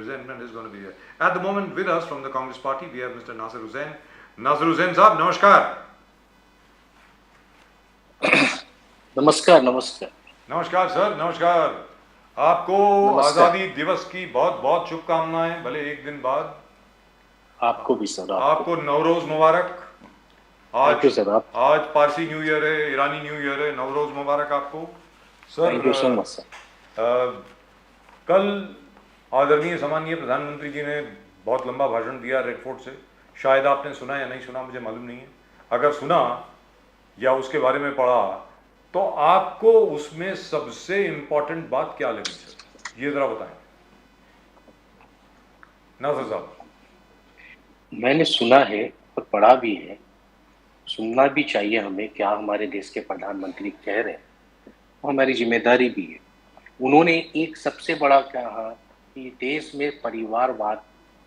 resentment is going to be here. At the moment, with us from the Congress Party, we have Mr. Nasir Hussain. Nasir Hussain साहब, नमस्कार. नमस्कार. नमस्कार. नमस्कार sir, नमस्कार. आपको आज़ादी दिवस की बहुत बहुत शुभकामनाएं. भले एक दिन बाद. आपको भी सर. आपको नवरोज मुबारक. आज पारसी न्यू ईयर है, ईरानी न्यू ईयर है. नवरोज मुबारक आपको sir. Thank you so much sir. कल आदरणीय सम्मानीय प्रधानमंत्री जी ने बहुत लंबा भाषण दिया रेड फोर्ट से. शायद आपने सुना या नहीं सुना, मुझे मालूम नहीं है. अगर सुना या उसके बारे में पढ़ा तो आपको उसमें सबसे इम्पोर्टेंट बात क्या लगी सर, ये जरा बताएं नाज़िर साहब. मैंने सुना है और पढ़ा भी है. सुनना भी चाहिए हमें क्या हमारे देश के प्रधानमंत्री कह रहे हैं, हमारी जिम्मेदारी भी है. उन्होंने एक सबसे बड़ा कहा कि देश में परिवारवाद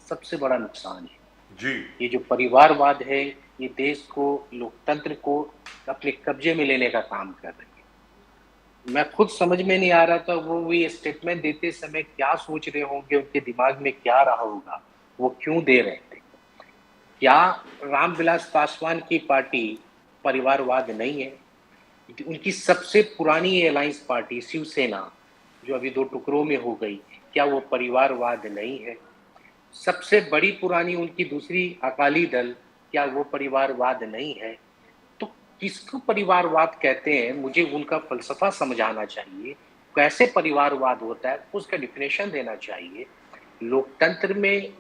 सबसे बड़ा नुकसान है जी. ये जो परिवारवाद है ये देश को, लोकतंत्र को अपने कब्जे में लेने का काम कर रही है. मैं खुद समझ में नहीं आ रहा था वो ये स्टेटमेंट देते समय क्या सोच रहे होंगे, उनके दिमाग में क्या रहा होगा, वो क्यों दे रहे थे. क्या रामविलास पासवान की पार्टी परिवारवाद नहीं है? उनकी सबसे पुरानी अलायंस पार्टी शिवसेना जो अभी 2 टुकड़ों में हो गई, क्या वो परिवारवाद नहीं है? सबसे बड़ी पुरानी उनकी दूसरी अकाली दल, क्या वो परिवारवाद नहीं है? तो किसको परिवारवाद कहते हैं, मुझे उनका फलसफा समझाना चाहिए. कैसे परिवारवाद होता है उसका डिफिनेशन देना चाहिए. लोकतंत्र में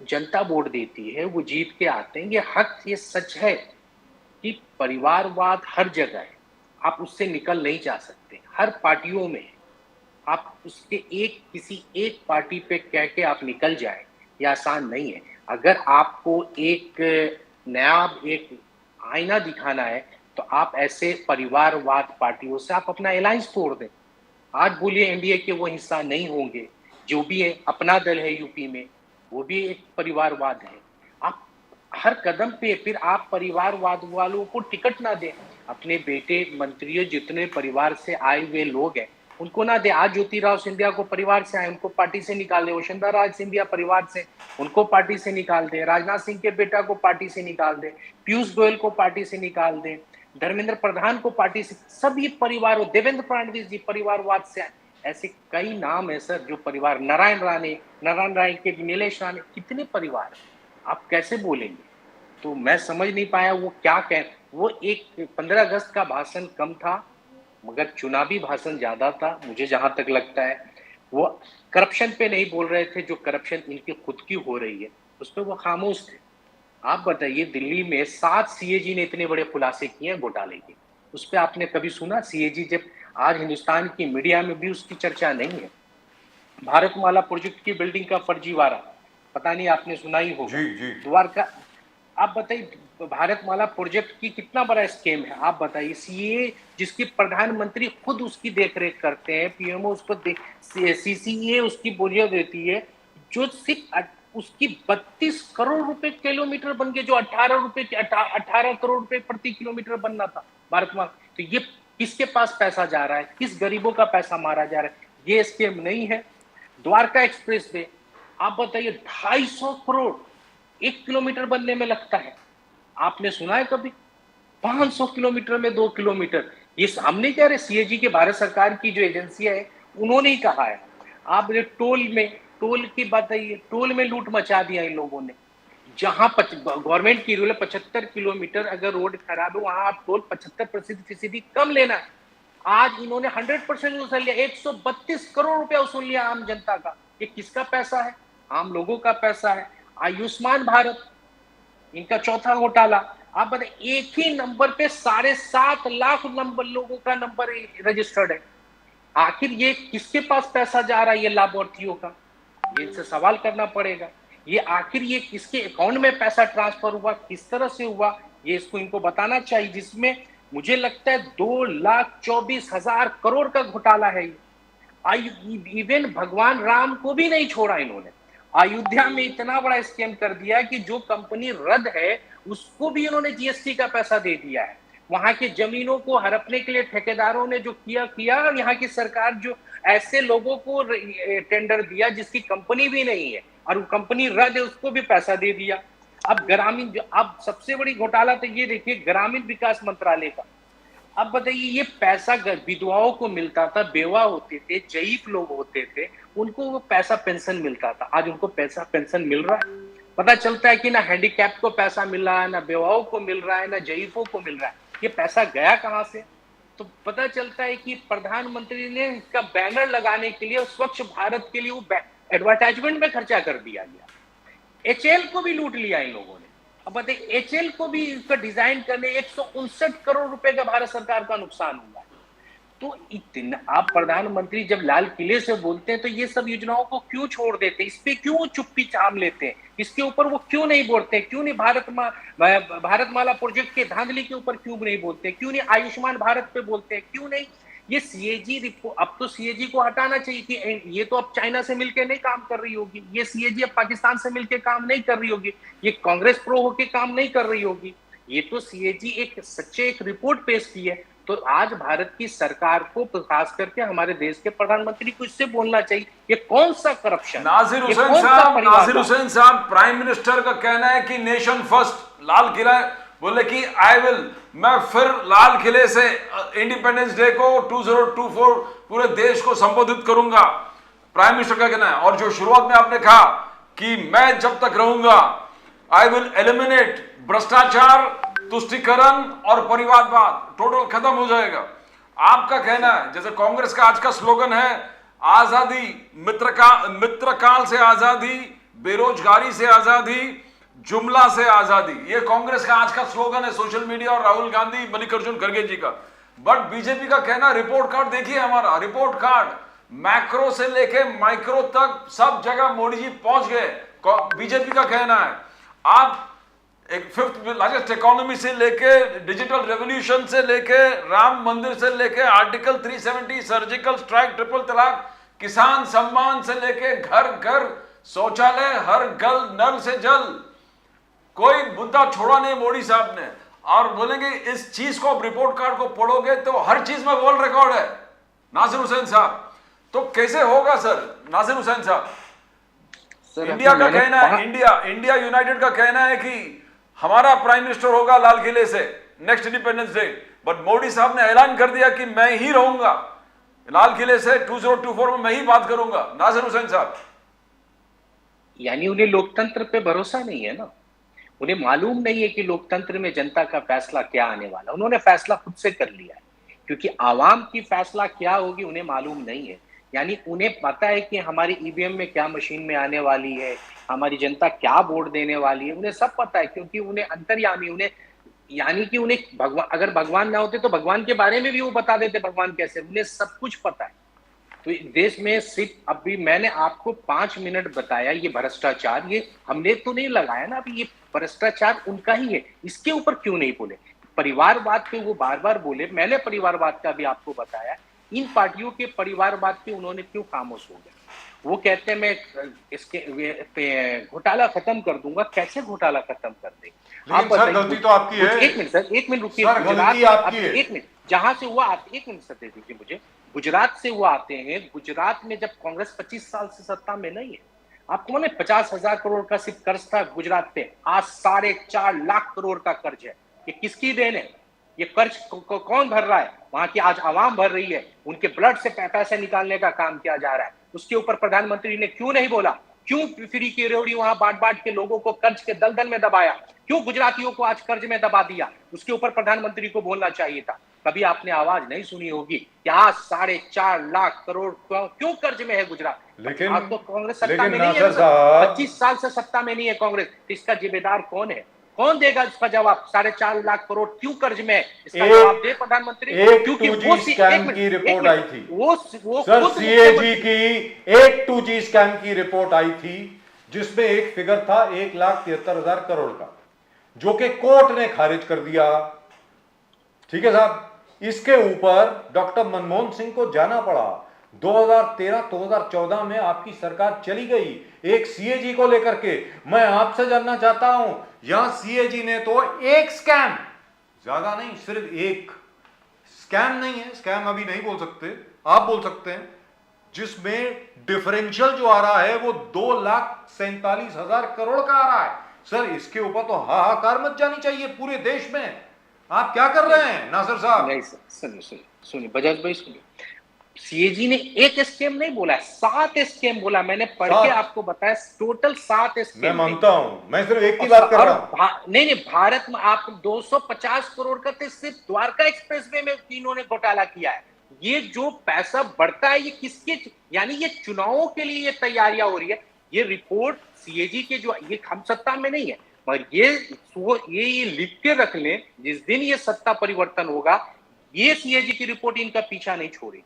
जनता वोट देती है, वो जीत के आते हैं. ये हक, ये सच है कि परिवारवाद हर जगह है. आप उससे निकल नहीं जा सकते. हर पार्टियों में आप उसके किसी एक पार्टी पे कह के आप निकल जाए, ये आसान नहीं है. अगर आपको एक नया एक आईना दिखाना है तो आप ऐसे परिवारवाद पार्टियों से आप अपना अलायंस तोड़ दें. आज बोलिए एनडीए के वो हिस्सा नहीं होंगे, जो भी है. अपना दल है यूपी में, वो भी एक परिवारवाद है. आप हर कदम पे फिर आप परिवारवाद वालों को टिकट ना दें. अपने बेटे मंत्रियों जितने परिवार से आए हुए लोग हैं उनको ना दे. आज ज्योतिराव सिंधिया को परिवार से आए, उनको पार्टी से निकाल दे. वसुंधरा राज सिंधिया परिवार से, उनको पार्टी से निकाल दे. राजनाथ सिंह के बेटा को पार्टी से निकाल दे. पीयूष गोयल को पार्टी से निकाल दे. धर्मेंद्र प्रधान को पार्टी से. सब ये परिवार. देवेंद्र फडणवीस जी परिवारवाद से आए. ऐसे कई नाम है सर जो परिवार. नारायण राणे के, नीलेश राणे, कितने परिवार आप कैसे बोलेंगे? तो मैं समझ नहीं पाया वो क्या कह. वो एक 15 अगस्त का भाषण कम था मगर चुनावी भाषण ज्यादा था. मुझे जहां तक लगता है वो करप्शन पे नहीं बोल रहे थे, जो करप्शन इनकी खुद की हो रही है उस पर वो खामोश थे. आप बताइए, दिल्ली में 7 सीएजी ने इतने बड़े खुलासे किए हैं घोटाले के, उस पर आपने कभी सुना सीएजी? जब आज हिंदुस्तान की मीडिया में भी उसकी चर्चा नहीं है. भारतमाला प्रोजेक्ट की बिल्डिंग का फर्जीवाड़ा, पता नहीं आपने सुना ही होगा. द्वारका, आप बताइए भारतमाला प्रोजेक्ट की कितना बड़ा स्कीम है. आप बताइए सीए जिसकी प्रधानमंत्री खुद उसकी देखरेख करते हैं, पीएमओ उसको सीसीए उसकी बोलियां देती है, जो सिर्फ उसकी 32 करोड़ रुपए किलोमीटर बन गए, जो 18 करोड़ रुपए प्रति किलोमीटर बनना था भारतमाला. तो ये किसके पास पैसा जा रहा है, किस गरीबों का पैसा मारा जा रहा है? ये स्कीम नहीं है. द्वारका एक्सप्रेस वे आप बताइए 250 करोड़ 1 किलोमीटर बनने में लगता है. आपने सुना है कभी? 500 किलोमीटर में 2 किलोमीटर. ये सामने कह रहे सीएजी के, भारत सरकार की जो एजेंसियां है उन्होंने ही कहा है. आप टोल की बात है, टोल में लूट मचा दिया इन लोगों ने. जहां गवर्नमेंट की रूल है 75 किलोमीटर अगर रोड खराब है वहां आप टोल 75% कम लेना है. आज इन्होंने 100% वसूल लिया. 132 करोड़ रुपया वसूल लिया आम जनता का. ये किसका पैसा है? आम लोगों का पैसा है. आयुष्मान भारत इनका चौथा घोटाला. आप बताइए एक ही नंबर पे 7.5 लाख नंबर लोगों का नंबर रजिस्टर्ड है. आखिर ये किसके पास पैसा जा रहा है, ये लाभार्थियों का? ये इनसे सवाल करना पड़ेगा. ये आखिर ये किसके अकाउंट में पैसा ट्रांसफर हुआ, किस तरह से हुआ, ये इसको इनको बताना चाहिए. जिसमें मुझे लगता है 2,24,000 करोड़ का घोटाला है. इवन भगवान राम को भी नहीं छोड़ा इन्होंने. अयोध्या में इतना बड़ा स्कैम कर दिया कि जो कंपनी रद्द है उसको भी इन्होंने जीएसटी का पैसा दे दिया है. वहां की जमीनों को हड़पने के लिए ठेकेदारों ने जो किया किया, और यहाँ की सरकार जो ऐसे लोगों को टेंडर दिया जिसकी कंपनी भी नहीं है, और वो कंपनी रद्द है, उसको भी पैसा दे दिया। अब ग्रामीण, अब सबसे बड़ी घोटाला तो ये देखिए ग्रामीण विकास मंत्रालय का। अब बताइए, ये पैसा विधवाओं को मिलता था, बेवा होते थे, जईफ लोग होते थे, उनको वो पैसा पेंशन मिलता था। आज उनको पैसा पेंशन मिल रहा है? पता चलता है कि ना हैंडीकैप को पैसा मिल रहा है, ना बेवाओं को मिल रहा है, ना जईफों को मिल रहा है। ये पैसा गया कहां से? तो पता चलता है कि प्रधानमंत्री ने इसका बैनर लगाने के लिए, स्वच्छ भारत के लिए वो एडवर्टाइजमेंट में खर्चा कर दिया गया। एचएल को भी लूट लिया इन लोगों ने। अब बताइए, एचएल को भी इसका डिजाइन करने 159 करोड़ रुपए का भारत सरकार का नुकसान हुआ है। तो इतना, आप प्रधानमंत्री जब लाल किले से बोलते हैं तो ये सब योजनाओं को क्यों छोड़ देते हैं? इस पे क्यों चुप्पी चाम लेते हैं? इसके ऊपर वो क्यों नहीं बोलते? क्यों नहीं भारतमाला प्रोजेक्ट के धांधली के ऊपर क्यों नहीं बोलते? क्यों नहीं आयुष्मान भारत पे बोलते हैं? क्यों नहीं ये सीएजी रिपोर्ट? अब तो सीएजी को हटाना चाहिए कि ये तो अब चाइना से मिलकर नहीं काम कर रही होगी, ये सीएजी अब पाकिस्तान से मिलकर काम नहीं कर रही होगी, ये कांग्रेस प्रो होके काम नहीं कर रही होगी। ये तो सीएजी एक सच्चे एक रिपोर्ट पेश की है। तो आज भारत की सरकार को, खास करके हमारे देश के प्रधानमंत्री को इससे बोलना चाहिए, ये कौन सा करप्शन, नासिर हुसैन साहब, प्राइम मिनिस्टर का कहना है कि नेशन फर्स्ट, लाल किला बोले कि मैं फिर लाल किले से इंडिपेंडेंस डे को 2024 पूरे देश को संबोधित करूंगा, प्राइम मिनिस्टर का कहना है। और जो शुरुआत में आपने कहा कि मैं जब तक रहूंगा आई विल एलिमिनेट भ्रष्टाचार, तुष्टीकरण और परिवारवाद, टोटल खत्म हो जाएगा। आपका कहना है, जैसे कांग्रेस का आज का स्लोगन है आजादी, मित्रकाल से आजादी, बेरोजगारी से आजादी, जुमला से आजादी, ये कांग्रेस का आज का स्लोगन है सोशल मीडिया और राहुल गांधी, मल्लिकार्जुन खड़गे जी का। बट बीजेपी का कहना, रिपोर्ट कार्ड देखिए हमारा, रिपोर्ट कार्ड मैक्रो से लेके माइक्रो तक सब जगह मोदी जी पहुंच गए। बीजेपी का कहना है आप एक 5th लार्जेस्ट इकोनॉमी से लेके डिजिटल रेवोल्यूशन से लेके राम मंदिर से लेके आर्टिकल 370, सर्जिकल स्ट्राइक, ट्रिपल तलाक, किसान सम्मान से लेके घर घर शौचालय, हर नल से जल, कोई मुद्दा छोड़ा नहीं मोदी साहब ने। और बोलेंगे इस चीज को, रिपोर्ट कार्ड को पढ़ोगे तो हर चीज में वर्ल्ड रिकॉर्ड है। नासिर हुसैन साहब, तो कैसे होगा सर? नासिर हुसैन साहब, इंडिया का कहना है, इंडिया यूनाइटेड का कहना है कि हमारा प्राइम मिनिस्टर होगा लाल किले से next independence day, but Modi साहब ने ऐलान कर दिया कि मैं ही रहूंगा लाल किले से 2024 में, मैं ही बात करूंगा। नासिर हुसैन साहब, यानी उन्हें लोकतंत्र पे भरोसा नहीं है ना, उन्हें मालूम नहीं है कि लोकतंत्र में जनता का फैसला क्या आने वाला। उन्होंने फैसला खुद से कर लिया है, क्योंकि आवाम की फैसला क्या होगी उन्हें मालूम नहीं है। यानी उन्हें पता है कि हमारी ईवीएम में क्या मशीन में आने वाली है, हमारी जनता क्या वोट देने वाली है, उन्हें सब पता है, क्योंकि उन्हें अंतर्यामी, उन्हें, यानी कि उन्हें भगवान, अगर भगवान ना होते तो भगवान के बारे में भी वो बता देते भगवान कैसे, उन्हें सब कुछ पता है। तो देश में सिर्फ, अभी मैंने आपको 5 मिनट बताया, ये भ्रष्टाचार, ये हमने तो नहीं लगाया ना, अभी ये भ्रष्टाचार उनका ही है, इसके ऊपर क्यों नहीं बोले? परिवारवाद पे वो बार बार बोले, मैंने परिवारवाद का भी आपको बताया। इन पार्टियों के परिवारवाद पे उन्होंने क्यों खामोश हो गया? वो कहते हैं मैं इसके घोटाला खत्म कर दूंगा। कैसे घोटाला खत्म कर दे? आप सर, गलती तो आपकी है। एक मिनट सर, एक मिनट रुकिए। एक मिनट, जहां से वो आते, एक मिनट सर दे दीजिए मुझे। गुजरात से वो आते हैं। गुजरात में जब कांग्रेस 25 साल से सत्ता में नहीं है, आपको मालूम है 50,000 करोड़ का सिर्फ कर्ज था गुजरात पे, आज 4.5 लाख करोड़ का कर्ज है। ये किसकी देन है? ये कर्ज कौन भर रहा है? वहां की आज आवाम भर रही है। उनके ब्लड से पैसे निकालने का काम किया जा रहा है। उसके ऊपर प्रधानमंत्री ने क्यों नहीं बोला? क्यों फ्री की रेवड़ी वहां बांट बांट के लोगों को कर्ज के दलदल में दबाया? क्यों गुजरातियों को आज कर्ज में दबा दिया? उसके ऊपर प्रधानमंत्री को बोलना चाहिए था। कभी आपने आवाज नहीं सुनी होगी कि आज 4.5 लाख करोड़ क्यों कर्ज में है गुजरात। लेकिन आज तो कांग्रेस सत्ता में नहीं है, 25 साल से सत्ता में नहीं है कांग्रेस। इसका जिम्मेदार कौन है? कौन देगा इसका जवाब? 4.5 लाख करोड़ क्यों कर्ज में है? इसका जवाब दे प्रधानमंत्री। क्योंकि वो स्कैम की रिपोर्ट आई थी, वो सर सीएजी की एक 2G स्कैम की रिपोर्ट आई थी, जिसमें एक फिगर था 1,73,000 करोड़ का, जो कि कोर्ट ने खारिज कर दिया। ठीक है साहब, इसके ऊपर डॉक्टर मनमोहन सिंह को जाना पड़ा। 2013-2014 में आपकी सरकार चली गई एक सीएजी को लेकर के। मैं आपसे जानना चाहता हूं, यहां सीएजी ने तो एक स्कैम ज्यादा नहीं, सिर्फ एक स्कैम नहीं है, स्कैम अभी नहीं बोल सकते, आप बोल सकते हैं, जिसमें डिफरेंशियल जो आ रहा है वो 2,47,000 करोड़ का आ रहा है। सर इसके ऊपर तो हाहाकार मच जानी चाहिए पूरे देश में। आप क्या कर रहे हैं नासिर साहब? नहीं सर, सुनिए बजाज भाई, सुनिए, सीएजी ने एक स्कैम नहीं बोला, 7 स्कैम बोला। मैंने पढ़ के आपको बताया, टोटल 7 स्कैम। मैं मानता हूं, मैं सिर्फ एक की बात कर रहा हूं। नहीं, भारत में आप 250 करोड़ का तो सिर्फ द्वारका एक्सप्रेसवे में तीनों ने घोटाला किया है। ये जो पैसा बढ़ता है ये किसके, यानी ये चुनावों के लिए ये तैयारियां हो रही है। ये रिपोर्ट सीएजी के जो, ये हम सत्ता में नहीं है, मगर ये लिख के रख लें, जिस दिन ये सत्ता परिवर्तन होगा, ये सीएजी की रिपोर्ट इनका पीछा नहीं छोड़ेगी।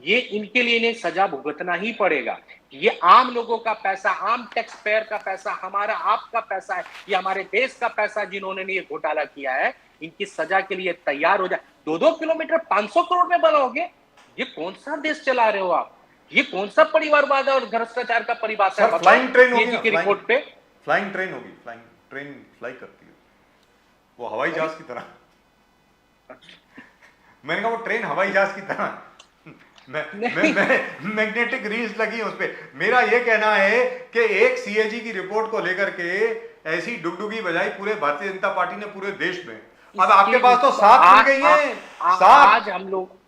ये इनके लिए इन्हें सजा भुगतना ही पड़ेगा। ये आम लोगों का पैसा, आम टैक्स पेयर का पैसा, हमारा आपका पैसा है, ये हमारे देश का पैसा, जिन्होंने ये घोटाला किया है, इनकी सजा के लिए तैयार हो जाए। 2-2 किलोमीटर 500 करोड़ में बनाओगे? ये कौन सा देश चला रहे हो आप? ये कौन सा परिवारवाद और भ्रष्टाचार का परिभाषा है? फ्लाइंग ट्रेन होगी की रिपोर्ट पे, फ्लाइंग ट्रेन होगी, फ्लाइंग ट्रेन फ्लाई करती है वो हवाई जहाज की तरह। मैंने कहा वो ट्रेन हवाई जहाज की तरह, मैग्नेटिक रील्स लगी उस पे। मेरा ये कहना है कि एक सीएजी की रिपोर्ट को लेकर के ऐसी डुगडुगी बजाई पूरे भारतीय जनता पार्टी ने पूरे देश में। अब आपके पास तो 7 मिल गई है, 7।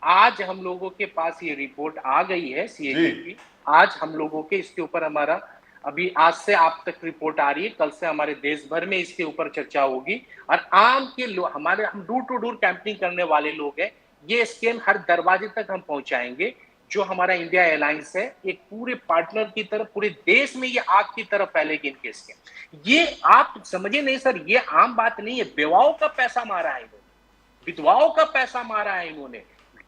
आज हम लोगों के पास ये रिपोर्ट आ गई है सीएजी की। आज हम लोगों के इसके ऊपर हमारा, अभी आज से आप तक रिपोर्ट आ रही है, कल से हमारे देश भर में इसके ऊपर चर्चा होगी। और आम के लोग, हमारे, हम डोर टू डोर कैंपिंग करने वाले लोग हैं, ये स्कीम हर दरवाजे तक हम पहुंचाएंगे। जो हमारा इंडिया एलायंस है, एक पूरे पार्टनर की तरफ, पूरे देश में ये आग की तरफ फैलेगी इनके स्कीम। ये आप समझे नहीं सर, ये आम बात नहीं है। बेवाओं का पैसा मारा है इन्होंने, विधवाओं का पैसा मारा है इन्होंने,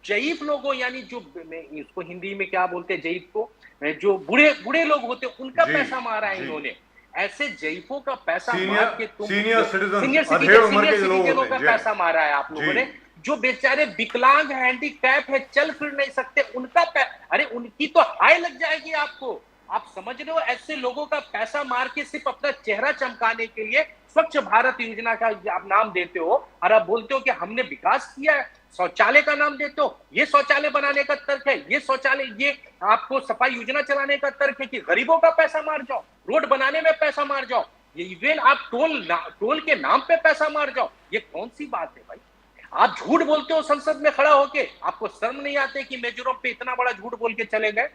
जयीफ लोगों, यानी जो इसको हिंदी में क्या बोलते हैं, जयीफ को, जो बूढ़े लोग होते हैं, उनका पैसा मारा है इन्होंने। ऐसे जयीफों का पैसा मार के तुम सीनियर सिटीजनों का पैसा मारा है आप लोगों ने। जो बेचारे विकलांग, हैंडीकैप है, चल फिर नहीं सकते, उनका अरे उनकी तो हाय लग जाएगी आपको। आप समझ रहे हो? ऐसे लोगों का पैसा मार के सिर्फ अपना चेहरा चमकाने के लिए स्वच्छ भारत योजना का आप नाम देते हो और आप बोलते हो कि हमने विकास किया है। शौचालय का नाम देते हो, ये शौचालय बनाने का तर्क है, ये शौचालय, ये आपको सफाई योजना चलाने का तर्क है कि गरीबों का पैसा मार जाओ, रोड बनाने में पैसा मार जाओ, ये इवेंट आप टोल के नाम पे पैसा मार जाओ। ये कौन सी बात है भाई? आप झूठ बोलते हो संसद में खड़ा होके, आपको शर्म नहीं आते कि मेजोरम पे इतना बड़ा झूठ बोल के चले गए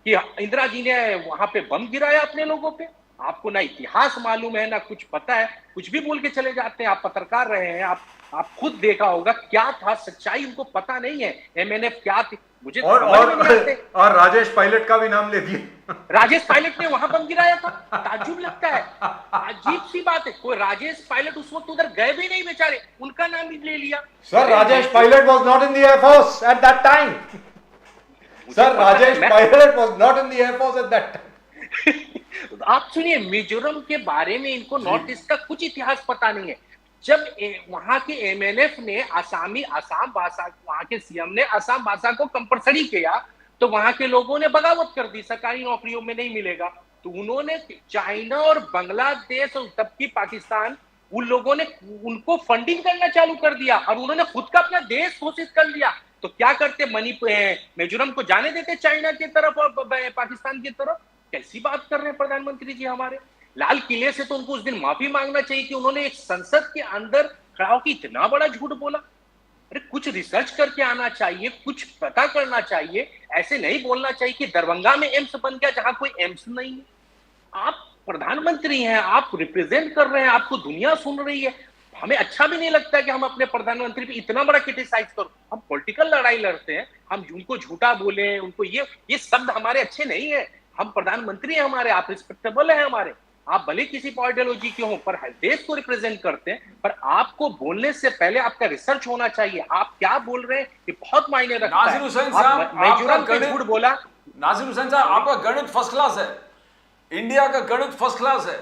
कि इंदिरा जी ने वहां पे बम गिराया अपने लोगों पे? आपको ना इतिहास मालूम है, ना कुछ पता है, कुछ भी बोल के चले जाते हैं। आप पत्रकार रहे हैं, आप खुद देखा होगा क्या था सच्चाई, उनको पता नहीं है एमएनएफ क्या थी। मुझे और राजेश पायलट का भी नाम ले दिया। राजेश पायलट ने वहां बम गिराया था, ताज्जुब लगता है, अजीब सी बात है। कोई राजेश पायलट उस वक्त उधर गए भी नहीं बेचारे, उनका नाम भी ले लिया। Sir Rajesh Pilot was not in the air force at that time. Sir Rajesh Pilot was not in the air force at that time. आप सुनिए, मिजोरम के बारे में इनको नॉर्थ ईस्ट का कुछ इतिहास पता नहीं है। जब वहां के एमएनएफ ने असम भाषा, वहां के सीएम ने असम भाषा को कंपलसरी किया, तो वहां के लोगों ने बगावत कर दी, सरकारी नौकरियों में नहीं मिलेगा। तो उन्होंने चाइना और बांग्लादेश और तब की पाकिस्तान, उन लोगों ने उनको फंडिंग करना चालू कर दिया और उन्होंने खुद का अपना देश घोषित कर लिया। तो क्या करते, मिजोरम को जाने देते चाइना की तरफ और पाकिस्तान की तरफ? कैसी बात कर रहे हैं प्रधानमंत्री जी हमारे? लाल किले से तो उनको उस दिन माफी मांगना चाहिए कि उन्होंने एक संसद के अंदर खड़ा होकर इतना बड़ा झूठ बोला। अरे कुछ रिसर्च करके आना चाहिए, कुछ पता करना चाहिए। ऐसे नहीं बोलना चाहिए कि दरभंगा में एम्स बन गया जहां कोई एम्स नहीं है। आप प्रधानमंत्री हैं, आप रिप्रेजेंट कर रहे हैं, आपको दुनिया सुन रही है। हमें अच्छा भी नहीं लगता कि हम अपने प्रधानमंत्री पे इतना बड़ा क्रिटिसाइज करो। हम पॉलिटिकल लड़ाई लड़ते हैं, हम उनको झूठा बोले, उनको ये शब्द हमारे अच्छे नहीं है। हम प्रधानमंत्री हैं हमारे, आप रिस्पेक्टेबल हैं हमारे, आप भले किसी आइडियोलॉजी के हो पर देश को रिप्रेजेंट करते हैं। पर आपको बोलने से पहले आपका रिसर्च होना चाहिए। आप क्या बोल रहे हैं ये बहुत मायने रखता है। नासिर हुसैन साहब, मिजोरम पे झूठ बोला। नासिर हुसैन साहब, आपका गणित फर्स्ट क्लास है, इंडिया का गणित फर्स्ट क्लास है।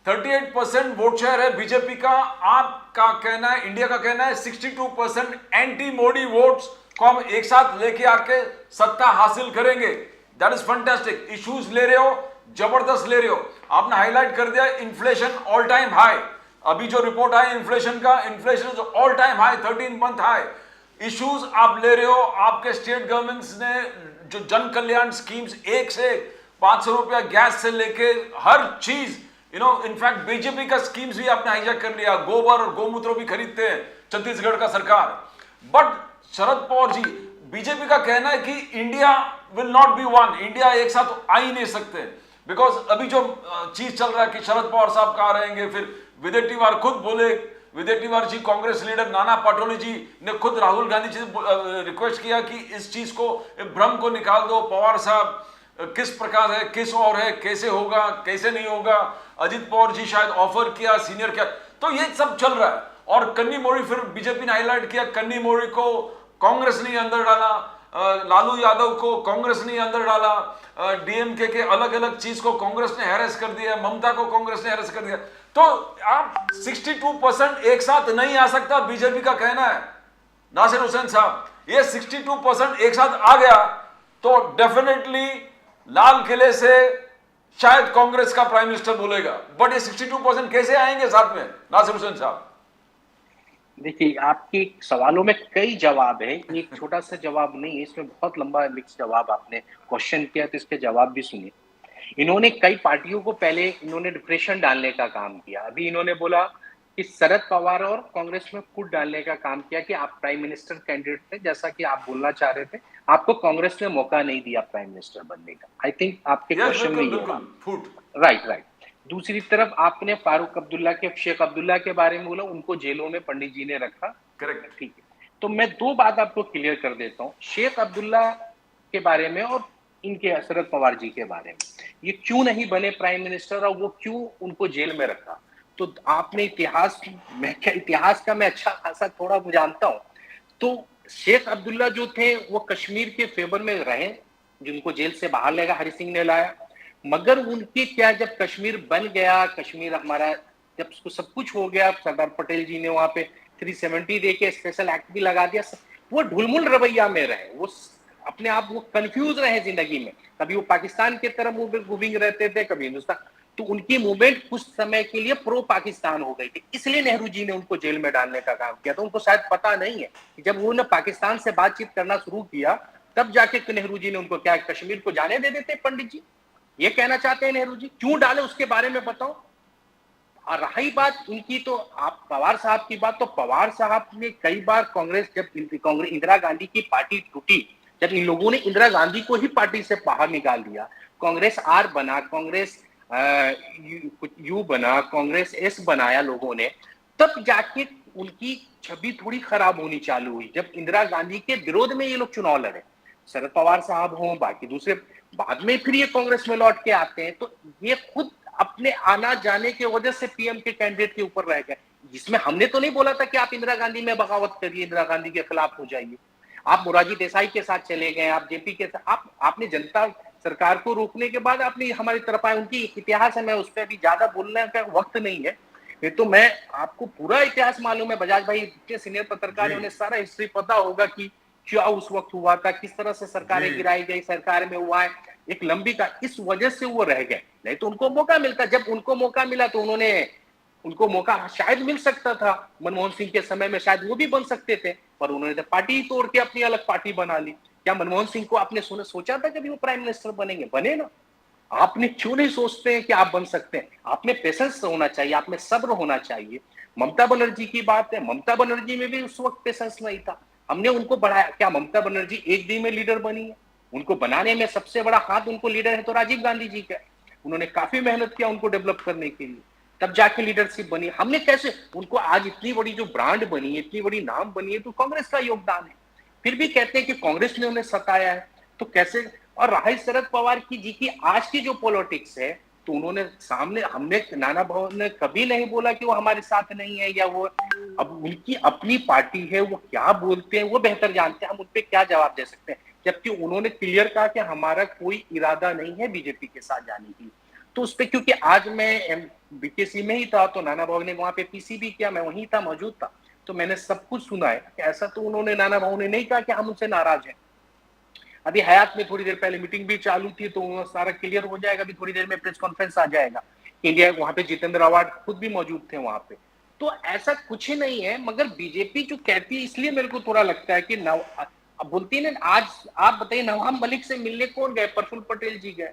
38% वोट शेयर है बीजेपी का। आपका कहना है, इंडिया का कहना है 62% एंटी मोदी वोट्स को हम एक साथ लेके आके सत्ता हासिल करेंगे। That is fantastic. इश्यूज ले रहे हो, जबरदस्त ले रहे हो। आपने हाईलाइट कर दिया इन्फ्लेशन ऑल टाइम हाई, अभी जो रिपोर्ट आई इन्फ्लेशन का, inflation is all time high, 13 month high. Issues आप ले रहे हो, आपके स्टेट गवर्नमेंट्स ने जो जन कल्याण स्कीम्स एक से 500 रुपया गैस से लेके हर चीज, इनफैक्ट बीजेपी का स्कीम्स भी आपने हाईजैक कर लिया, गोबर और गोमूत्र भी खरीदते हैं छत्तीसगढ़ का सरकार। बट शरद पवार जी, बीजेपी का कहना है कि India will not be one, India एक साथ आ ही नहीं सकते, बिकॉज अभी जो चीज चल रहा है कि शरद पवार साहब कहाँ रहेंगे, फिर विदेटीवार खुद बोले, विदेटीवार जी कांग्रेस लीडर नाना पाटोले जी ने खुद राहुल गांधी जी से रिक्वेस्ट किया कि इस चीज को, भ्रम को निकाल दो, पवार साहब किस प्रकार है, किस और है, कैसे होगा, कैसे नहीं होगा। अजित पवार जी शायद ऑफर किया, सीनियर किया, तो ये सब चल रहा है। और कन्नी मोड़ी, फिर बीजेपी ने हाईलाइट किया, कन्नी मोड़ी को कांग्रेस ने अंदर डाला, लालू यादव को कांग्रेस ने अंदर डाला, डीएमके के अलग अलग चीज को कांग्रेस ने हैरेस कर दिया, ममता को कांग्रेस ने हैरेस कर दिया। तो आप 62% एक साथ नहीं आ सकता, बीजेपी का कहना है। नासिर हुसैन साहब, ये 62% एक साथ आ गया तो डेफिनेटली लाल किले से शायद कांग्रेस का प्राइम मिनिस्टर बोलेगा, बट ये 62% कैसे आएंगे साथ में, नासिर हुसैन साहब? देखिए, आपके सवालों में कई जवाब है, एक छोटा सा जवाब नहीं है, इसमें बहुत लंबा मिक्स जवाब आपने क्वेश्चन किया, तो इसके जवाब भी सुनिए। इन्होंने कई पार्टियों को पहले इन्होंने डिप्रेशन डालने का काम किया। अभी इन्होंने बोला कि शरद पवार और कांग्रेस में फूट डालने का काम किया कि आप प्राइम मिनिस्टर कैंडिडेट थे, जैसा कि आप बोलना चाह रहे थे, आपको कांग्रेस ने मौका नहीं दिया प्राइम मिनिस्टर बनने का। आई थिंक आपके क्वेश्चन में ये फूट, राइट। दूसरी तरफ आपने फारूक अब्दुल्ला के, शेख अब्दुल्ला के बारे में बोला, उनको जेलों में पंडित जी ने रखा, करेक्ट, ठीक है। तो मैं दो बात आपको क्लियर कर देता हूँ, शेख अब्दुल्ला के बारे में और इनके शरद पवार जी के बारे में। ये क्यों नहीं बने प्राइम मिनिस्टर और वो क्यों उनको जेल में रखा, तो आपने इतिहास का मैं अच्छा खासा थोड़ा जानता हूं। तो शेख अब्दुल्ला जो थे वो कश्मीर के फेवर में रहे, जिनको जेल से बाहर लेगा हरि सिंह ने लाया, मगर उनके क्या, जब कश्मीर बन गया, कश्मीर हमारा जब उसको सब कुछ हो गया, सरदार पटेल जी ने वहां पे 370 दे के स्पेशल एक्ट भी लगा दिया, वो ढुलमुल रवैया में रहे, वो अपने आप वो कंफ्यूज रहे जिंदगी में, कभी वो पाकिस्तान की तरफ मूविंग रहते थे, कभी हिंदुस्तान। तो उनकी मूवमेंट कुछ समय के लिए प्रो पाकिस्तान हो गई थी, इसलिए नेहरू जी ने उनको जेल में डालने का काम किया। तो उनको शायद पता नहीं है कि जब उन्होंने पाकिस्तान से बातचीत करना शुरू किया, तब जाके नेहरू जी ने उनको क्या कश्मीर को जाने दे देते पंडित जी, ये कहना चाहते हैं नेहरू जी, क्यों डाले उसके बारे में बताओ। और रही बात इनकी, तो आप पवार साहब की बात, तो पवार साहब ने कई बार कांग्रेस, जब कांग्रेस इंदिरा गांधी की पार्टी टूटी, जब इन लोगों ने इंदिरा गांधी को ही पार्टी से बाहर निकाल दिया, कांग्रेस आर बना, कांग्रेस यू बना, कांग्रेस एस बनाया लोगों ने, तब जाके उनकी छवि थोड़ी खराब होनी चालू हुई, जब इंदिरा गांधी के विरोध में ये लोग चुनाव लड़े, शरद पवार साहब हों, बाकी दूसरे, बाद में फिर ये कांग्रेस में लौट के आते हैं। तो ये खुद अपने आना जाने की वजह से पीएम के कैंडिडेट के ऊपर रह गए, जिसमें हमने तो नहीं बोला था कि आप इंदिरा गांधी में बगावत करिए, इंदिरा गांधी के खिलाफ हो जाइए, आप मोरारजी देसाई के साथ चले गए, आप जेपी के साथ, आपने जनता सरकार को रोकने के बाद आपने हमारी तरफ आए, उनकी इतिहास है, मैं उस पर भी ज्यादा बोलने का वक्त नहीं है, नहीं तो मैं आपको पूरा इतिहास मालूम है, बजाज भाई के सीनियर पत्रकार है, उन्हें सारा हिस्ट्री पता होगा कि क्या उस वक्त हुआ था, किस तरह से सरकारें गिराई गई, सरकार में हुआ है एक लंबी का, इस वजह से वो रह गए। नहीं तो उनको मौका मिलता, जब उनको मौका मिला तो उनको मौका शायद मिल सकता था, मनमोहन सिंह के समय में शायद वो भी बन सकते थे, पर उन्होंने तो पार्टी तोड़ के अपनी अलग पार्टी बना ली। क्या मनमोहन सिंह को आपने सोचा था कभी वो प्राइम मिनिस्टर बनेंगे? बने ना। आपने क्यों नहीं सोचते हैं कि आप बन सकते हैं? आप में पेशेंस होना चाहिए, आप में सब्र होना चाहिए। ममता बनर्जी की बात है, ममता बनर्जी में भी उस वक्त पेशेंस नहीं था, हमने उनको बढ़ाया। क्या ममता बनर्जी एक दिन में लीडर बनी है? उनको बनाने में सबसे बड़ा हाथ उनको लीडर है तो राजीव गांधी जी का, उन्होंने काफी मेहनत किया उनको डेवलप करने के लिए, तब जाके लीडरशिप बनी। हमने कैसे उनको आज इतनी बड़ी जो ब्रांड बनी है, इतनी बड़ी नाम बनी है, तो कांग्रेस का योगदान है। फिर भी कहते हैं कि कांग्रेस ने उन्हें सताया है, तो कैसे? और रही शरद पवार की जी की आज की जो पॉलिटिक्स है, तो उन्होंने सामने, हमने नाना भवन ने कभी नहीं बोला कि वो हमारे साथ नहीं है, या वो, अब उनकी अपनी पार्टी है, वो क्या बोलते हैं वो बेहतर जानते हैं, हम उन पे क्या जवाब दे सकते हैं, जबकि उन्होंने क्लियर कहा कि हमारा कोई इरादा नहीं है बीजेपी के साथ जाने की। तो उस पर, क्योंकि आज मैं बीकेसी में ही था, तो नाना भाऊ ने वहां पे पीसीबी किया, मैं वहीं था, मौजूद था, तो मैंने सब कुछ सुना है। ऐसा तो उन्होंने, नाना भाऊ ने नहीं कहा कि हम उनसे नाराज हैं। अभी हयात में थोड़ी देर पहले मीटिंग भी चालू थी, तो सारा क्लियर हो जाएगा, अभी थोड़ी देर में प्रेस कॉन्फ्रेंस आ जाएगा। इंडिया वहां पे जितेंद्र आवाड खुद भी मौजूद थे वहां पे, तो ऐसा कुछ ही नहीं है, मगर बीजेपी जो कहती है, इसलिए मेरे को थोड़ा लगता है कि अब बोलती है ना, आज आप बताइए नवाब मलिक से मिलने कौन गए? प्रफुल्ल पटेल जी गए।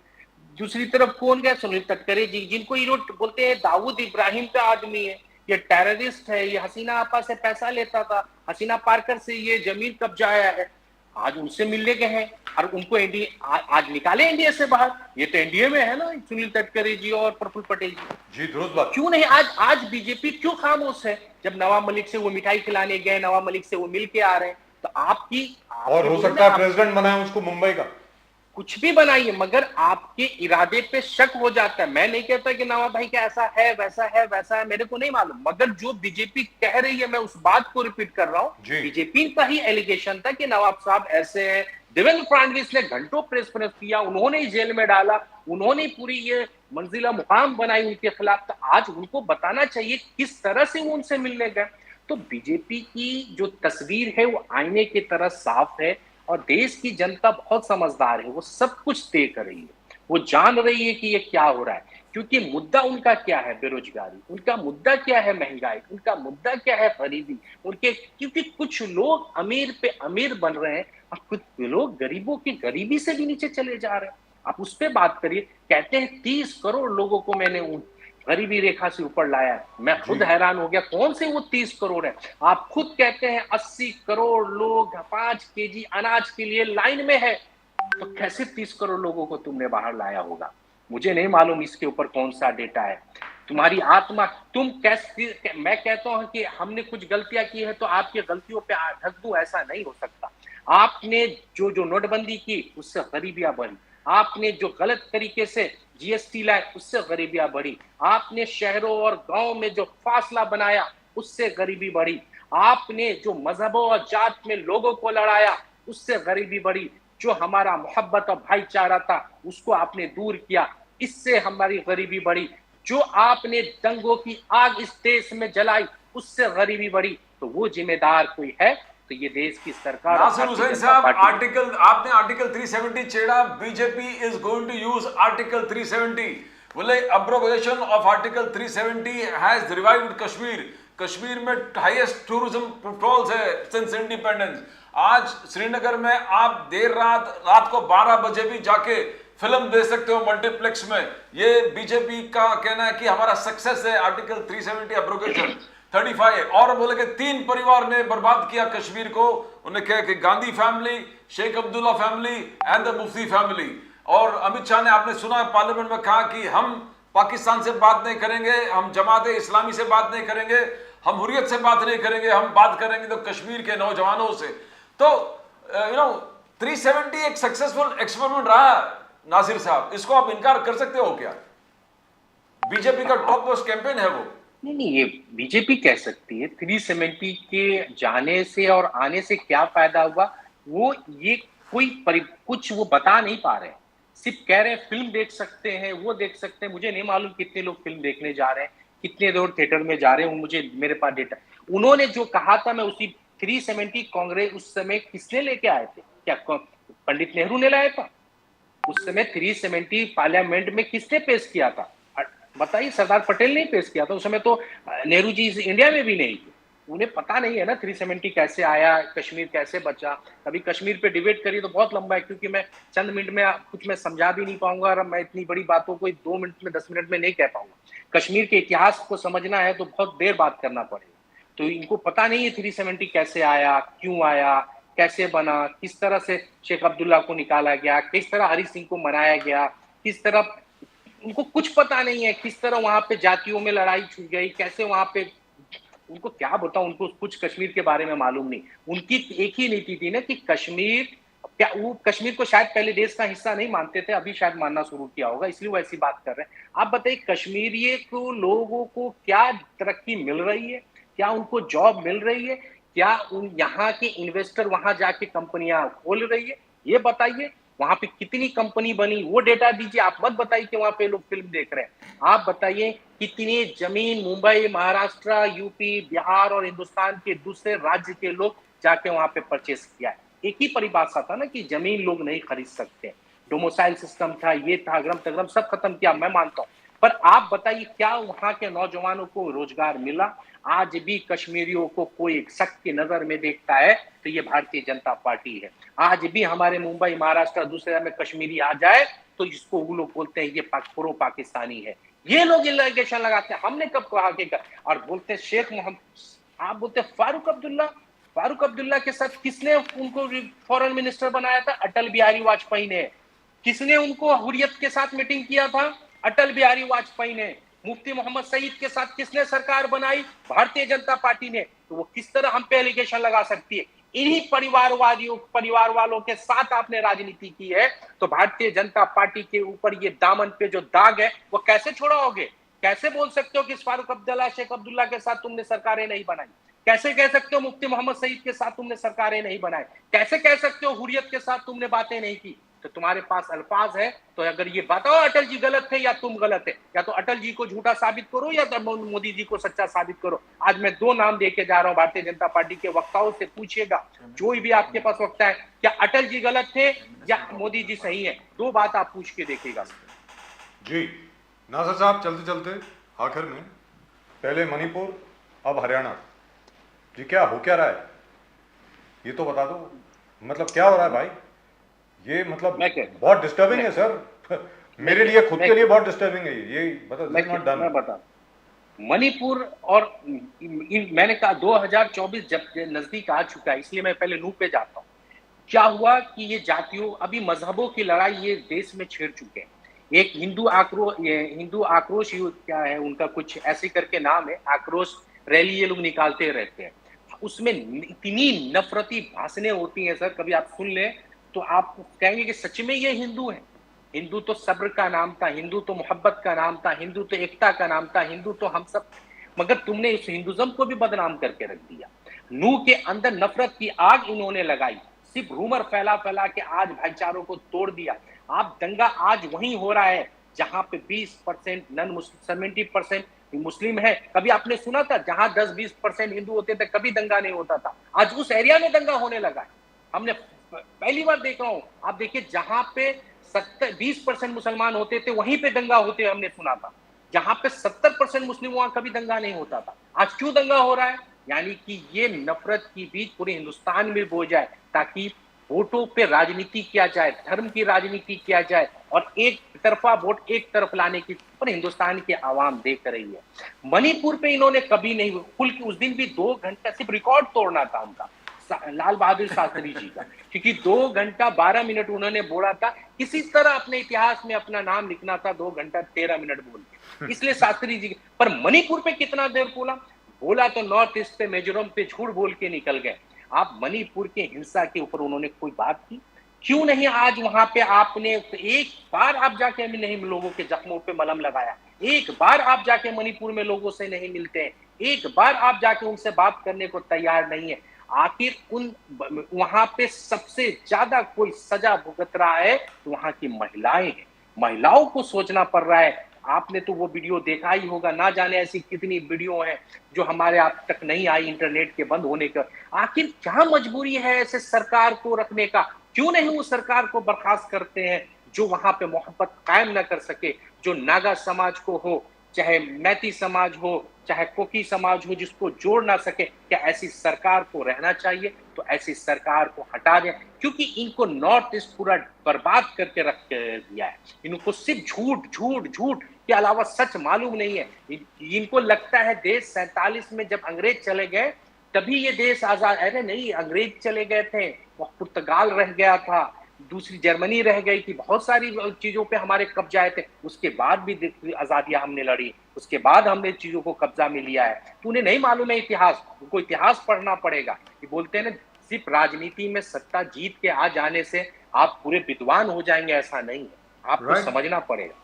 दूसरी तरफ कौन गया? सुनील तटकरे जी, जिनको ये लोग बोलते हैं दाऊद इब्राहिम का आदमी है, ये टेररिस्ट है, ये हसीना आपा से पैसा लेता था, हसीना पारकर से ये जमीन कब्जाया है, आज उनसे मिलने गए हैं और उनको एनडीए आज निकाले एनडीए से बाहर। ये तो एनडीए में है ना, सुनील तटकरे जी और प्रफुल्ल पटेल जी। जी दुरुस्त बात। क्यों नहीं आज बीजेपी क्यों खामोश है? जब नवाब मलिक से वो मिठाई खिलाने गए, नवाब मलिक से वो मिल के आ रहे हैं, तो और हो सकता है प्रेसिडेंट बनाए उसको मुंबई का, कुछ भी बनाइए, मगर आपके इरादे पे शक हो जाता है। मैं नहीं कहता कि नवाब भाई का ऐसा है वैसा है, मेरे को नहीं मालूम, मगर जो बीजेपी कह रही है, मैं उस बात को रिपीट कर रहा हूं, बीजेपी का ही एलिगेशन था कि नवाब साहब ऐसे हैं। देवेंद्र फडणवीस ने घंटों प्रेस कॉन्फ्रेंस किया, उन्होंने जेल में डाला, उन्होंने पूरी ये मंजिला मुकाम बनाई उनके खिलाफ। तो आज उनको बताना चाहिए किस तरह से वो उनसे मिलने गए। तो बीजेपी की जो तस्वीर है वो आईने की तरह साफ है, और देश की जनता बहुत समझदार है, वो सब कुछ तय कर रही है, वो जान रही है कि ये क्या हो रहा है। क्योंकि मुद्दा उनका क्या है? बेरोजगारी, उनका मुद्दा क्या है? महंगाई, उनका मुद्दा क्या है? गरीबी उनके। क्योंकि कुछ लोग अमीर पे अमीर बन रहे हैं और कुछ लोग गरीबों की गरीबी से भी नीचे चले जा रहे हैं। आप उस पर बात करिए। कहते हैं 30 करोड़ लोगों को मैंने गरीबी रेखा से ऊपर लाया है। मैं खुद हैरान हो गया, कौन से वो 30 करोड़ है? आप खुद कहते हैं 80 करोड़ लोग 5 केजी अनाज के लिए लाइन में है, तो कैसे 30 करोड़ लोगों को तुमने बाहर लाया होगा? मुझे नहीं मालूम इसके ऊपर कौन सा डेटा है। तुम्हारी आत्मा, तुम कैसे, मैं कहता हूं कि हमने कुछ गलतियां की है तो आपकी गलतियों पे ढक दूं, ऐसा नहीं हो सकता। आपने जो नोटबंदी की उससे गरीबियां बढ़ी, आपने जो गलत तरीके से जीएसटी लाए उससे गरीबियां बढ़ी, आपने शहरों और गांव में जो फासला बनाया उससे गरीबी बढ़ी, आपने जो मजहबों और जात में लोगों को लड़ाया उससे गरीबी बढ़ी, जो हमारा मोहब्बत और भाईचारा था उसको आपने दूर किया, इससे हमारी गरीबी बढ़ी, जो आपने दंगों की आग इस देश में जलाई उससे गरीबी बढ़ी। तो वो जिम्मेदार कोई है तो ये देश की सरकार। नासिर हुसैन साहब, आपने आर्टिकल 370 छेड़ा, BJP is going to use article 370। बोले abrogation of article 370 has revived Kashmir. Kashmir में हाईएस्ट टूरिज्म फुटफॉल्स है सिंस इंडिपेंडेंस। आज श्रीनगर में आप देर रात को 12 बजे भी जाके फिल्म दे सकते हो मल्टीप्लेक्स में। ये बीजेपी का कहना है कि हमारा सक्सेस है आर्टिकल 370 अब्रोगेशन 35। और बोले कि 3 परिवार ने बर्बाद किया कश्मीर को। उन्हें कहा कि Gandhi family, Sheikh Abdullah family and the Mufti family. और अमित शाह ने, आपने सुना पार्लियामेंट में कहा कि हम पाकिस्तान से बात नहीं करेंगे, हम जमात इस्लामी से बात नहीं करेंगे, हम हुर्रियत से बात नहीं करेंगे, हम बात करेंगे तो कश्मीर के नौजवानों से। तो 370 एक सक्सेसफुल एक्सपेरिमेंट रहा नासिर साहब, इसको आप इनकार कर सकते हो क्या? बीजेपी का टॉप मोस्ट कैंपेन है वो। नहीं, ये बीजेपी कह सकती है। 370 के जाने से और आने से क्या फायदा हुआ, वो ये कुछ वो बता नहीं पा रहे हैं। सिर्फ कह रहे हैं फिल्म देख सकते हैं, वो देख सकते हैं। मुझे नहीं मालूम कितने लोग फिल्म देखने जा रहे हैं, कितने लोग थिएटर में जा रहे हैं, मुझे मेरे पास डेटा। उन्होंने जो कहा था, मैं उसी 370 कांग्रेस उस समय किसने लेके आए थे? क्या पंडित नेहरू ने लाया था? उस समय 370 पार्लियामेंट में किसने पेश किया था? बताइए, सरदार पटेल ने पेश किया था। उस समय तो नेहरू जी इंडिया में भी नहीं थे, उन्हें पता नहीं है ना 370 कैसे आया, कश्मीर कैसे बचा। कभी कश्मीर पे डिबेट करिए तो बहुत लंबा है, क्योंकि मैं चंद मिनट में कुछ मैं समझा भी नहीं पाऊंगा, और मैं इतनी बड़ी बातों को 2 मिनट में 10 मिनट में नहीं कह पाऊंगा। कश्मीर के इतिहास को समझना है तो बहुत देर बात करना पड़ेगा। तो इनको पता नहीं है 370 कैसे आया, क्यों आया, कैसे बना, किस तरह से शेख अब्दुल्ला को निकाला गया, किस तरह हरि सिंह को मनाया गया, किस तरह, उनको कुछ पता नहीं है। किस तरह वहां पे जातियों में लड़ाई छूट गई, कैसे वहां पे, उनको क्या बताऊं, उनको कुछ कश्मीर के बारे में मालूम नहीं। उनकी एक ही नीति थी ना कि कश्मीर, क्या वो कश्मीर को शायद पहले देश का हिस्सा नहीं मानते थे, अभी शायद मानना शुरू किया होगा, इसलिए वो ऐसी बात कर रहे हैं। आप बताइए, कश्मीरी को लोगों को क्या तरक्की मिल रही है? क्या उनको जॉब मिल रही है? क्या उन यहाँ के इन्वेस्टर वहां जाके कंपनियां खोल रही है? ये बताइए। वहां पे कितनी कंपनी बनी, वो डेटा दीजिए। आप मत बताइए कि वहां पे लोग फिल्म देख रहे हैं। आप बताइए कितनी जमीन मुंबई, महाराष्ट्र, यूपी, बिहार और हिंदुस्तान के दूसरे राज्य के लोग जाके वहां पे परचेस किया है। एक ही परिभाषा था ना कि जमीन लोग नहीं खरीद सकते, डोमिसाइल सिस्टम था, ये था, अग्रम तग्रम सब खत्म किया, मैं मानता हूँ। पर आप बताइए क्या वहां के नौजवानों को रोजगार मिला? आज भी कश्मीरियों को कोई शक की नजर में देखता है तो ये भारतीय जनता पार्टी है। आज भी हमारे मुंबई, महाराष्ट्र, दूसरे में कश्मीरी आ जाए तो इसको वो लोग बोलते हैं ये प्रो पाकिस्तानी है। ये लोग एलिगेशन लगाते हैं। हमने कब कहा कि और बोलते हैं शेख मोहम्मद, आप बोलते हैं फारूक अब्दुल्ला के साथ किसने उनको फॉरेन मिनिस्टर बनाया था? अटल बिहारी वाजपेयी ने। किसने उनको हुर्रियत के साथ मीटिंग किया था? अटल बिहारी वाजपेयी ने। मुफ्ती मोहम्मद सईद के साथ किसने सरकार बनाई? भारतीय जनता पार्टी ने। तो वो किस तरह हम पे एलिगेशन लगा सकती है? इन्हीं परिवार वालों के साथ आपने राजनीति की है, तो भारतीय जनता पार्टी के ऊपर ये दामन पे जो दाग है वो कैसे छोड़ाओगे? कैसे बोल सकते हो कि फारूक अब्दुल्ला, शेख अब्दुल्ला के साथ तुमने सरकारें नहीं बनाई? कैसे कह सकते हो मुफ्ती मोहम्मद सईद के साथ तुमने सरकारें नहीं बनाई? कैसे कह सकते हो हुर्रियत के साथ तुमने बातें नहीं की? तो तुम्हारे पास अल्फाज है तो अगर ये बताओ अटल जी गलत थे या तुम गलत है, या तो अटल जी को झूठा साबित करो या तो मोदी जी को सच्चा साबित करो। आज मैं 2 नाम देके जा रहा हूं, भारतीय जनता पार्टी के वक्ताओं से पूछिएगा, जो भी आपके पास वक्ता है, क्या अटल जी गलत थे या मोदी जी सही है? 2 बात आप पूछ के देखिएगा। जी नासर साहब, चलते चलते आखिर में, पहले मणिपुर अब हरियाणा, जी क्या हो क्या रहा है ये तो बता दो। मतलब क्या हो रहा है भाई? ये मतलब बहुत डिस्टर्बिंग है सर, मेरे लिए खुद के लिए बहुत डिस्टर्बिंग है ये बता। मैं बता, मणिपुर और मैंने कहा 2024 जब नजदीक आ चुका है, इसलिए मैं पहले नू पे जाता हूँ। क्या हुआ कि ये जातियों, अभी मजहबों की लड़ाई ये देश में छेड़ चुके हैं। एक हिंदू आक्रोश युद्ध, क्या है उनका, कुछ ऐसे करके नाम है, आक्रोश रैली ये लोग निकालते रहते हैं। उसमें इतनी नफरती भाषणें होती हैं सर, कभी आप सुन लें तो आप कहेंगे कि सच में ये हिंदू है। हिंदू तो सब्र का नाम था, हिंदू तो मोहब्बत का नाम था, हिंदू तो एकता का नाम था, हिंदू तो हम सब, मगर तुमने इस हिंदुज्म को भी बदनाम करके रख दिया। नू के अंदर नफरत की आग इन्होंने लगाई, सिर्फ रूमर फैला फैला के आज भाईचारों को तोड़ दिया। आप दंगा आज वहीं हो रहा है जहां पे 20% नॉन मुस्लिम, 70% मुस्लिम है। कभी आपने सुना था जहां 10-20% हिंदू होते थे कभी दंगा नहीं होता था? आज उस एरिया में दंगा होने लगा है। हमने पहली बार देख रहा हूं, आप देखिए जहां पे 20% मुसलमान होते थे वहीं पे दंगा होते हमने सुना था। जहां पे 70% मुस्लिम, वहां कभी दंगा नहीं होता था। आज क्यों दंगा हो रहा है? यानी कि ये नफरत की बीज पूरे हिंदुस्तान में बो जाए, ताकि वोटों पे राजनीति किया जाए, धर्म की राजनीति किया जाए और एक तरफा वोट एक तरफ लाने की पर हिंदुस्तान की आवाम देख रही है। मणिपुर पे इन्होंने कभी नहीं, कुल की उस दिन भी 2 घंटा सिर्फ रिकॉर्ड तोड़ना था उनका, लाल बहादुर शास्त्री जी का, क्योंकि 2 घंटा 12 मिनट उन्होंने बोला था। किसी तरह अपने इतिहास में अपना नाम लिखना था 2 घंटा 13 मिनट बोल के, इसलिए शास्त्री जी। पर मणिपुर पे कितना देर बोला तो नॉर्थ ईस्ट पे, मिजोरम पे झूठ बोल के निकल गए। आप मणिपुर के हिंसा के ऊपर उन्होंने कोई बात की क्यों नहीं? आज वहां पे आपने एक बार आप जाके नहीं लोगों के जख्मों पे मलहम लगाया, एक बार आप जाके मणिपुर में लोगों से नहीं मिलते हैं, एक बार आप जाके उनसे बात करने को तैयार नहीं है। आखिर वहां पे सबसे ज्यादा कोई सजा भुगत रहा है तो वहां की महिलाएं हैं। महिलाओं को सोचना पड़ रहा है। आपने तो वो वीडियो देखा ही होगा, ना जाने ऐसी कितनी वीडियो हैं जो हमारे आप तक नहीं आई इंटरनेट के बंद होने का। आखिर क्या मजबूरी है ऐसे सरकार को रखने का? क्यों नहीं वो सरकार को बर्खास्त करते हैं जो वहां पे मोहब्बत कायम न कर सके, जो नागा समाज को हो, चाहे मैती समाज हो, चाहे कोकी समाज हो, जिसको जोड़ ना सके? क्या ऐसी सरकार को रहना चाहिए? तो ऐसी सरकार को हटा दें, क्योंकि इनको नॉर्थ ईस्ट पूरा बर्बाद करके रख दिया है। इनको सिर्फ झूठ झूठ झूठ के अलावा सच मालूम नहीं है। इनको लगता है देश 47 में जब अंग्रेज चले गए तभी ये देश आजाद। अरे नहीं, अंग्रेज चले गए थे, पुर्तगाल रह गया था, दूसरी जर्मनी रह गई थी, बहुत सारी चीजों पे हमारे कब्जा आए थे, उसके बाद भी आजादियां हमने लड़ी, उसके बाद हमने चीजों को कब्जा में लिया है। तो उन्हें नहीं मालूम है इतिहास, उनको इतिहास पढ़ना पड़ेगा। ये बोलते हैं ना, सिर्फ राजनीति में सत्ता जीत के आ जाने से आप पूरे विद्वान हो जाएंगे, ऐसा नहीं है, आपको समझना पड़ेगा।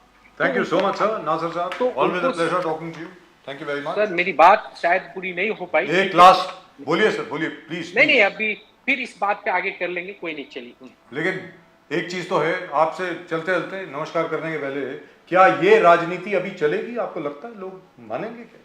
Thank you so much sir, Nasir sahab, always a pleasure talking to you. Thank you very much sir. मेरी बात शायद पूरी नहीं हो पाई, एक लास्ट बोलिए सर, बोलिए प्लीज। नहीं, अभी फिर इस बात पे आगे कर लेंगे, कोई नहीं, चलिए। लेकिन एक चीज तो है, आपसे चलते चलते नमस्कार करने के पहले, क्या ये राजनीति अभी चलेगी? आपको लगता है लोग मानेंगे क्या?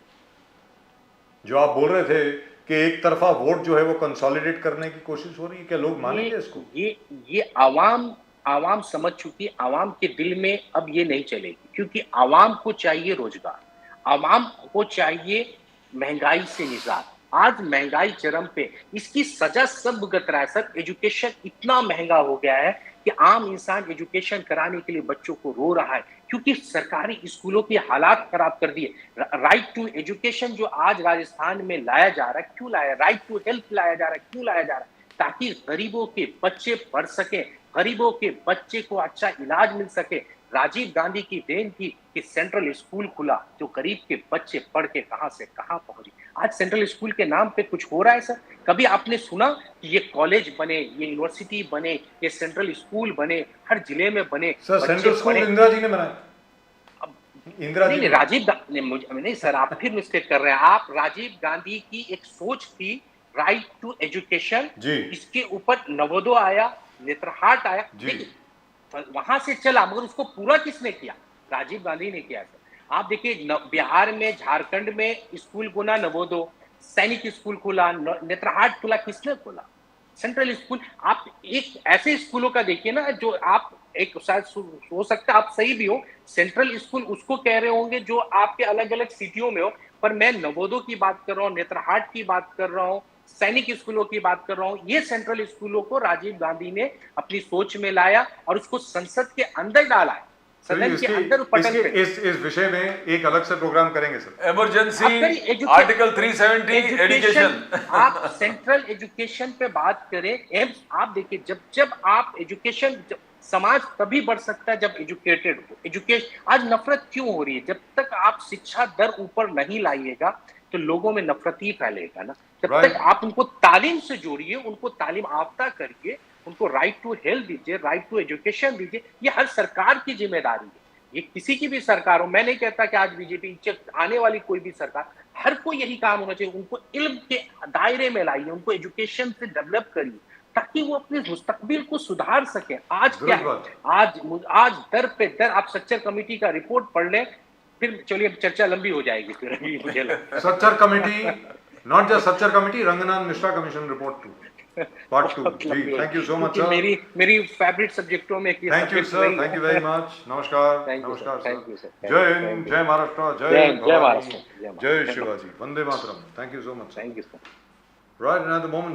जो आप बोल रहे थे कि एक तरफा वोट जो है वो कंसोलिडेट करने की कोशिश हो रही है, क्या लोग मानेंगे इसको? ये आवाम आवाम समझ चुकी, आवाम के दिल में अब ये नहीं चलेगी, क्योंकि आवाम को चाहिए रोजगार, आवाम को चाहिए महंगाई से निजात। आज महंगाई चरम पे, इसकी सजा सब भुगत रहा है सर। एजुकेशन इतना महंगा हो गया है कि आम इंसान एजुकेशन कराने के लिए बच्चों को रो रहा है, क्योंकि सरकारी स्कूलों की हालात खराब कर दिए। राइट टू एजुकेशन जो आज राजस्थान में लाया जा रहा है, क्यों लाया? राइट टू हेल्थ लाया जा रहा है, क्यों लाया जा रहा है? ताकि गरीबों के बच्चे पढ़ सके, गरीबों के बच्चे को अच्छा इलाज मिल सके। राजीव गांधी की देन थी कि सेंट्रल स्कूल खुला, जो गरीब के बच्चे पढ़ के कहां से कहां पहुंचे। आज सेंट्रल स्कूल के नाम पे कुछ हो रहा है सर? कभी आपने सुना कि ये कॉलेज बने, ये यूनिवर्सिटी बने, ये सेंट्रल स्कूल बने, हर जिले में बने? Sir central school Indira ji ने बनाया। इंदिरा जी नहीं, राजीव गांधी नहीं सर, आप फिर मिस्टेक कर रहे हैं। आप राजीव गांधी की एक सोच थी राइट टू एजुकेशन, इसके ऊपर नवोदय आया, नेत्रहाट आया, वहां से चला, मगर उसको पूरा किसने किया? राजीव गांधी ने किया सर। आप देखिए बिहार में, झारखंड में स्कूल खुला नवोदय, सैनिक स्कूल खुला, नेत्रहाट खुला, किसने खोला? Central school. आप एक ऐसे स्कूलों का देखिए ना, जो आप एक शायद हो सकता है आप सही भी हो, सेंट्रल स्कूल उसको कह रहे होंगे जो आपके अलग अलग सिटियों में हो, पर मैं नवोदय की बात कर रहा हूँ, नेत्रहाट की बात कर रहा हूँ, सैनिक स्कूलों की बात कर रहा हूं। ये सेंट्रल स्कूलों को राजीव गांधी ने अपनी सोच में लाया और उसको संसद के अंदर डाला है, सदन के अंदर पटल पे। इस विषय में एक अलग से प्रोग्राम करेंगे सर। Emergency article 370 education. आप सेंट्रल एजुकेशन पे बात करें, आप देखिए जब आप एजुकेशन, समाज तभी बढ़ सकता है जब एजुकेटेड हो। एजुकेशन, आज नफरत क्यों हो रही है? जब तक आप शिक्षा दर ऊपर नहीं लाइएगा तो लोगों में नफरत ही फैलेगा ना। जब तक आप उनको तालीम से जोड़िए, उनको तालीम याफ्ता करिए, उनको राइट टू हेल्थ दीजिए, राइट टू एजुकेशन दीजिए। ये हर सरकार की जिम्मेदारी है, ये किसी की भी सरकार हो। मैं नहीं कहता कि आज बीजेपी, आने वाली कोई भी सरकार, हर कोई यही काम होना चाहिए। उनको इल्म के दायरे में लाइए, उनको एजुकेशन से डेवलप करिए, ताकि वो अपने मुस्तकबिल को सुधार सके। आज क्या है, आज दर पे दर, आप सच्चर कमेटी का रिपोर्ट पढ़ लें, फिर चलिए चर्चा लंबी हो जाएगी। फिर अभी मुझे Sachar committee, not just Sachar committee, Rangnath Mishra commission report 2 part 2। जी, thank you so much sir. मेरी फेवरेट सब्जेक्टों में thank you sir, thank you very much. नमस्कार, नमस्कार सर। जय हिंद, जय महाराष्ट्र, जय महाराष्ट्र, जय शिवाजी, वंदे मातरम। Thank you so much. Thank you sir. Right, and at the moment